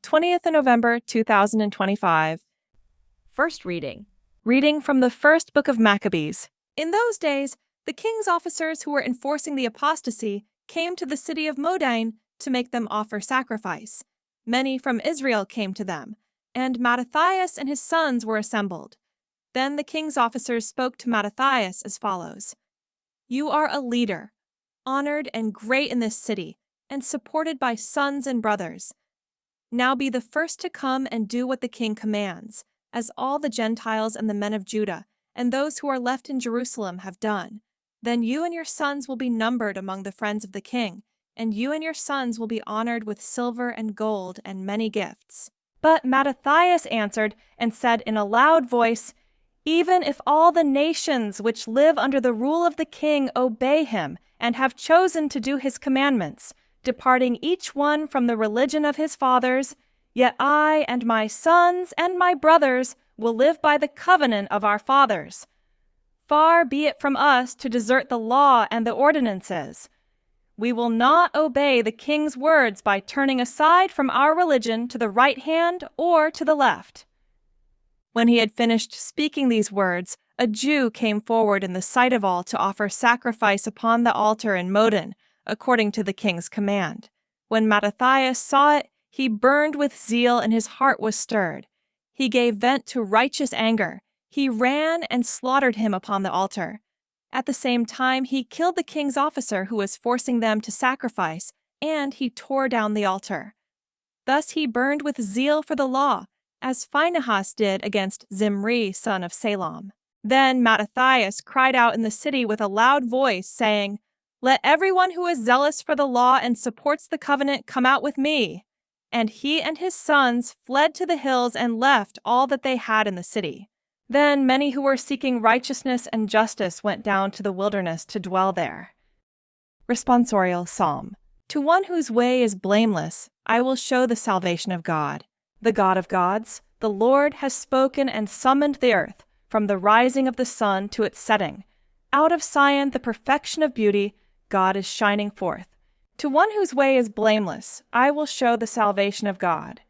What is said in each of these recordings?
20th of November, 2025. First reading. Reading from the first book of Maccabees. In those days, the king's officers who were enforcing the apostasy came to the city of Modein to make them offer sacrifice. Many from Israel came to them, and Mattathias and his sons were assembled. Then the king's officers spoke to Mattathias as follows: "You are a leader, honored and great in this city, and supported by sons and brothers. Now be the first to come and do what the king commands, as all the Gentiles and the men of Judah and those who are left in Jerusalem have done. Then you and your sons will be numbered among the friends of the king, and you and your sons will be honored with silver and gold and many gifts." But Mattathias answered and said in a loud voice, "Even if all the nations which live under the rule of the king obey him and have chosen to do his commandments, departing each one from the religion of his fathers, yet I and my sons and my brothers will live by the covenant of our fathers. Far be it from us to desert the law and the ordinances. We will not obey the king's words by turning aside from our religion to the right hand or to the left." When he had finished speaking these words, a Jew came forward in the sight of all to offer sacrifice upon the altar in Modein, according to the king's command. When Mattathias saw it, he burned with zeal and his heart was stirred. He gave vent to righteous anger. He ran and slaughtered him upon the altar. At the same time, he killed the king's officer who was forcing them to sacrifice, and he tore down the altar. Thus he burned with zeal for the law, as Phinehas did against Zimri, son of Salom. Then Mattathias cried out in the city with a loud voice, saying, "Let everyone who is zealous for the law and supports the covenant come out with me." And he and his sons fled to the hills and left all that they had in the city. Then many who were seeking righteousness and justice went down to the wilderness to dwell there. Responsorial Psalm. To one whose way is blameless, I will show the salvation of God. The God of gods, the Lord, has spoken and summoned the earth, from the rising of the sun to its setting. Out of Zion, the perfection of beauty, God is shining forth. To one whose way is blameless, I will show the salvation of God.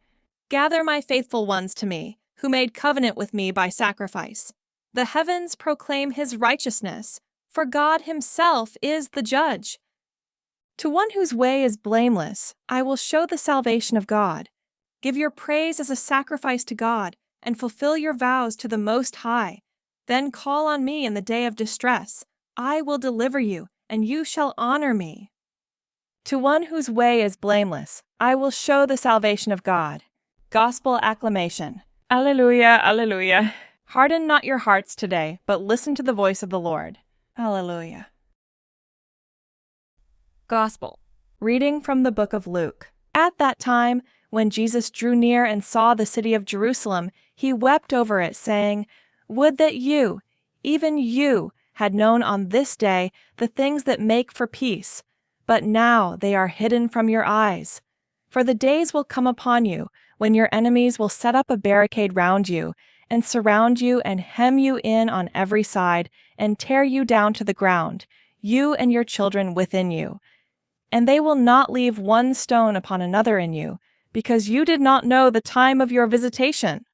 Gather my faithful ones to me, who made covenant with me by sacrifice. The heavens proclaim his righteousness, for God himself is the judge. To one whose way is blameless, I will show the salvation of God. Give your praise as a sacrifice to God, and fulfill your vows to the Most High. Then call on me in the day of distress. I will deliver you, and you shall honor me. To one whose way is blameless, I will show the salvation of God. Gospel acclamation. Alleluia, alleluia. Harden not your hearts today, but listen to the voice of the Lord. Alleluia. Gospel. Reading from the book of Luke. At that time, when Jesus drew near and saw the city of Jerusalem, he wept over it, saying, "Would that you, even you, had known on this day the things that make for peace, but now they are hidden from your eyes. For the days will come upon you when your enemies will set up a barricade round you and surround you and hem you in on every side and tear you down to the ground, you and your children within you. And they will not leave one stone upon another in you, because you did not know the time of your visitation."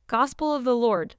Gospel of the Lord.